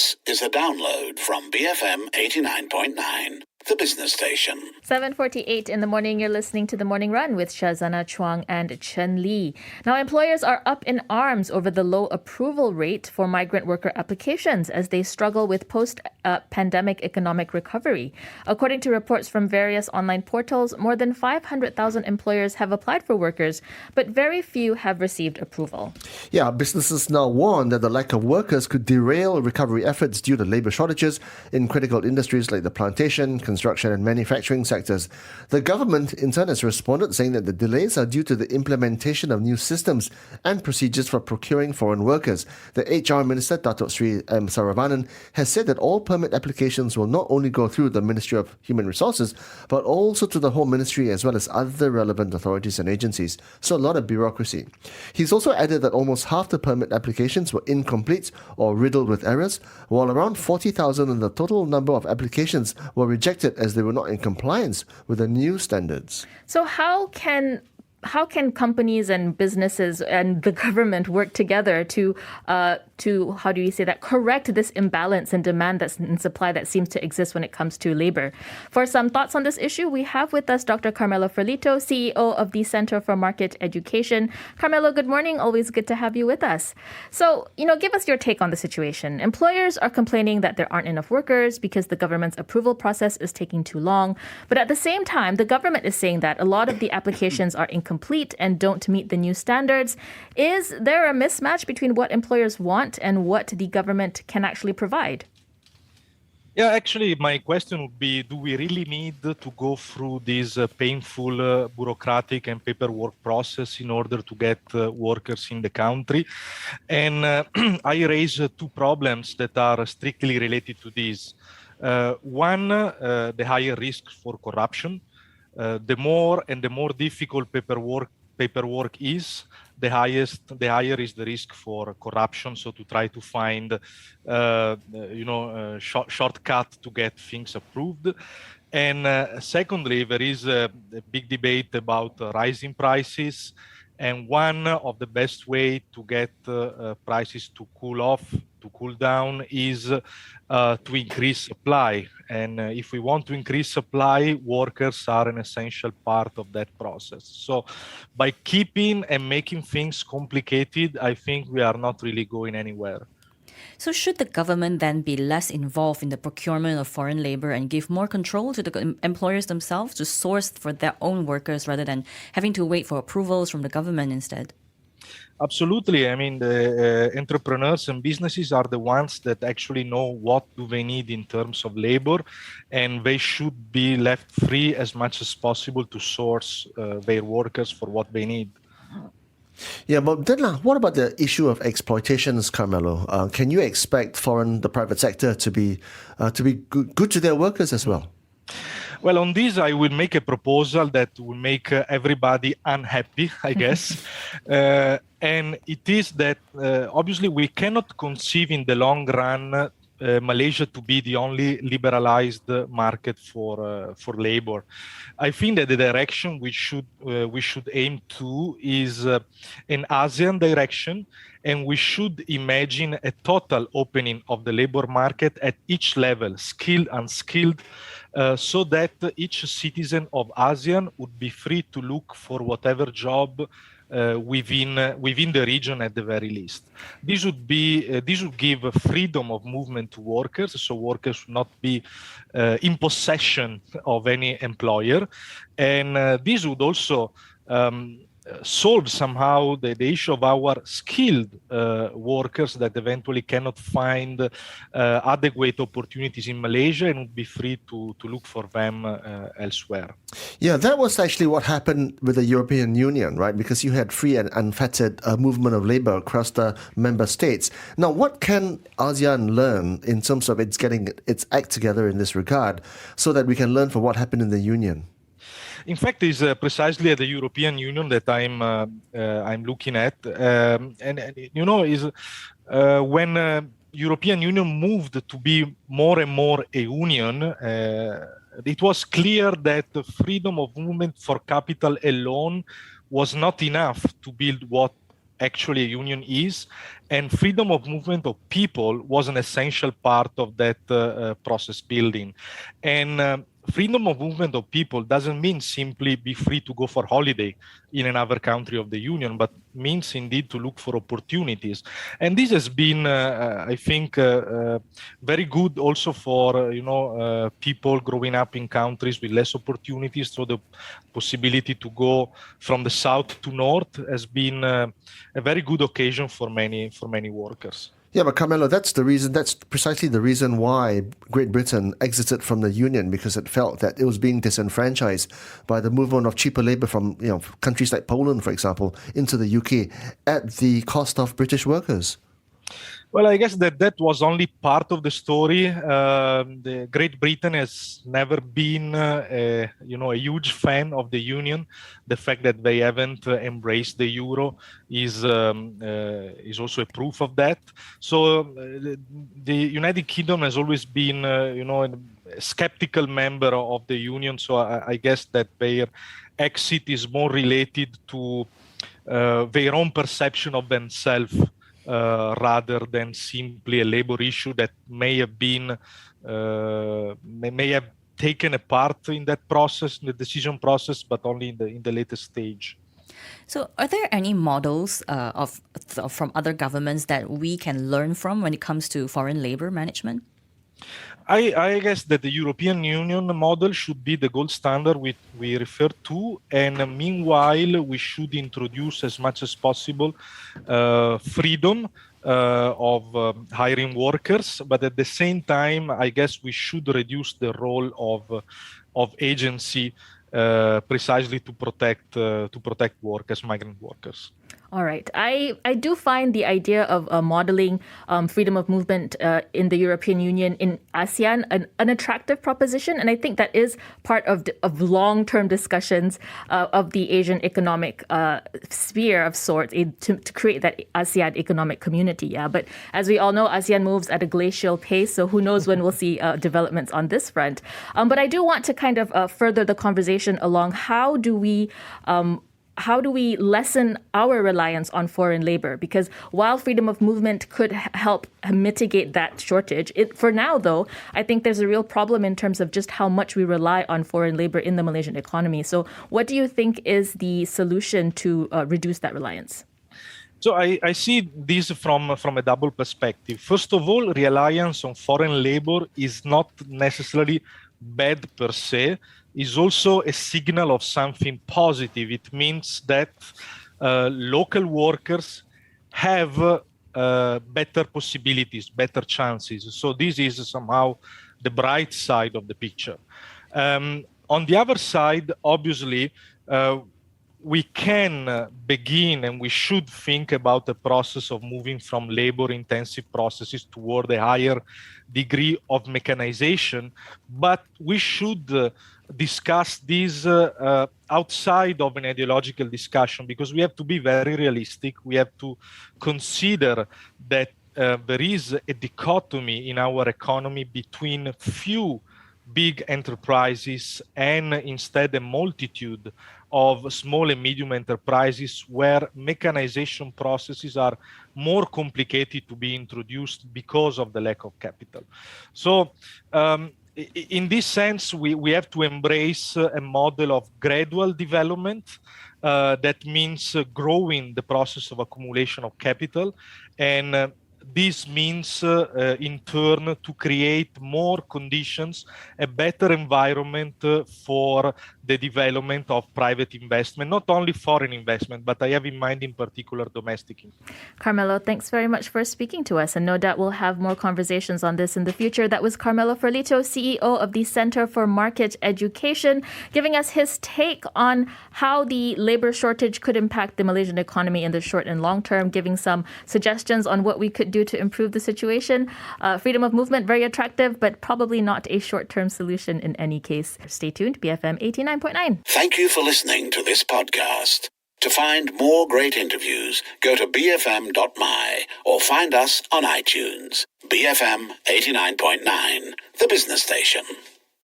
This is a download from BFM 89.9, the business station. 7:48 in the morning, you're listening to The Morning Run with Shazana, Chuang and Chen. Now, employers are up in arms over the low approval rate for migrant worker applications as they struggle with post-pandemic economic recovery. According to reports from various online portals, more than 500,000 employers have applied for workers, but very few have received approval. Yeah, businesses now warn that the lack of workers could derail recovery efforts due to labour shortages in critical industries like the plantation, construction and manufacturing sectors. The government, in turn, has responded, saying that the delays are due to the implementation of new systems and procedures for procuring foreign workers. The HR Minister, Datuk Sri M. Saravanan, has said that all permit applications will not only go through the Ministry of Human Resources, but also to the Home Ministry as well as other relevant authorities and agencies. So a lot of bureaucracy. He's also added that almost half the permit applications were incomplete or riddled with errors, while around 40,000 in the total number of applications were rejected as they were not in compliance with the new standards. So how can companies and businesses and the government work together to how do you say that, correct this imbalance in demand and supply that seems to exist when it comes to labor? For some thoughts on this issue, we have with us Dr. Carmelo Ferlito, CEO of the Center for Market Education. Carmelo, good morning. Always good to have you with us. So, give us your take on the situation. Employers are complaining that there aren't enough workers because the government's approval process is taking too long. But at the same time, the government is saying that a lot of the applications are incomplete and don't meet the new standards. Is there a mismatch between what employers want and what the government can actually provide? Yeah, actually, my question would be, do we really need to go through this painful bureaucratic and paperwork process in order to get workers in the country? And I raise two problems that are strictly related to this. One, the higher risk for corruption. The more difficult paperwork is, the higher is the risk for corruption. So to try to find, shortcut to get things approved. And secondly, there is a big debate about rising prices. And one of the best way to get prices to cool down is to increase supply. And if we want to increase supply, workers are an essential part of that process. So by keeping and making things complicated, I think we are not really going anywhere. So should the government then be less involved in the procurement of foreign labor and give more control to the employers themselves to source for their own workers rather than having to wait for approvals from the government instead? Absolutely. I mean, the entrepreneurs and businesses are the ones that actually know what do they need in terms of labor, and they should be left free as much as possible to source their workers for what they need. Yeah, but then what about the issue of exploitations, Carmelo? Can you expect the private sector to be good to their workers as well? Well, on this, I will make a proposal that will make everybody unhappy, I guess. And it is that, obviously, we cannot conceive in the long run Malaysia to be the only liberalized market for labor. I think that the direction we should aim to is an ASEAN direction, and we should imagine a total opening of the labor market at each level, skilled, unskilled, so that each citizen of ASEAN would be free to look for whatever job within the region at the very least. This would give a freedom of movement to workers, so workers should not be in possession of any employer, and this would also solve somehow the issue of our skilled workers that eventually cannot find adequate opportunities in Malaysia and would be free to look for them elsewhere. Yeah, that was actually what happened with the European Union, right? Because you had free and unfettered movement of labor across the member states. Now, what can ASEAN learn in terms of its getting its act together in this regard so that we can learn from what happened in the Union? In fact, it's precisely at the European Union that I'm looking at, when European Union moved to be more and more a union, it was clear that the freedom of movement for capital alone was not enough to build what actually a union is, and freedom of movement of people was an essential part of that process building. And freedom of movement of people doesn't mean simply be free to go for holiday in another country of the union, but means indeed to look for opportunities. And this has been, I think, very good also for people growing up in countries with less opportunities. So the possibility to go from the south to north has been a very good occasion for many workers. Yeah, but Carmelo, that's precisely the reason why Great Britain exited from the Union, because it felt that it was being disenfranchised by the movement of cheaper labour from countries like Poland, for example, into the UK at the cost of British workers. Well, I guess that was only part of the story. The Great Britain has never been, a huge fan of the union. The fact that they haven't embraced the euro is also a proof of that. So the United Kingdom has always been, a skeptical member of the union. So I guess that their exit is more related to their own perception of themselves. Rather than simply a labor issue that may have been may have taken a part in that process, in the decision process, but only in the latest stage. So, are there any models from other governments that we can learn from when it comes to foreign labor management? I guess that the European Union model should be the gold standard we refer to, and meanwhile we should introduce as much as possible freedom of hiring workers, but at the same time, I guess we should reduce the role of agency precisely to protect workers, migrant workers. All right. I do find the idea of modeling freedom of movement in the European Union in ASEAN an attractive proposition. And I think that is part of long-term discussions of the Asian economic sphere of sorts to create that ASEAN economic community. Yeah. But as we all know, ASEAN moves at a glacial pace. So who knows when we'll see developments on this front. But I do want to kind of further the conversation along how do we lessen our reliance on foreign labor? Because while freedom of movement could help mitigate that shortage, for now, though, I think there's a real problem in terms of just how much we rely on foreign labor in the Malaysian economy. So what do you think is the solution to reduce that reliance? So I see this from a double perspective. First of all, reliance on foreign labor is not necessarily bad per se, is also a signal of something positive. It means that local workers have better possibilities, better chances. So this is somehow the bright side of the picture. On the other side, obviously, we can begin and we should think about the process of moving from labor-intensive processes toward a higher degree of mechanization, but we should discuss this outside of an ideological discussion, because we have to be very realistic. We have to consider that there is a dichotomy in our economy between few big enterprises and instead a multitude of small and medium enterprises where mechanization processes are more complicated to be introduced because of the lack of capital. So in this sense, we have to embrace a model of gradual development. That means growing the process of accumulation of capital, and this means, in turn, to create more conditions, a better environment for the development of private investment, not only foreign investment, but I have in mind in particular domestic investment. Carmelo, thanks very much for speaking to us. And no doubt we'll have more conversations on this in the future. That was Carmelo Ferlito, CEO of the Center for Market Education, giving us his take on how the labor shortage could impact the Malaysian economy in the short and long term, giving some suggestions on what we could do to improve the situation. Freedom of movement, very attractive, but probably not a short-term solution in any case. Stay tuned, BFM 89.9. Thank you for listening to this podcast. To find more great interviews, go to bfm.my or find us on iTunes. BFM 89.9, the business station.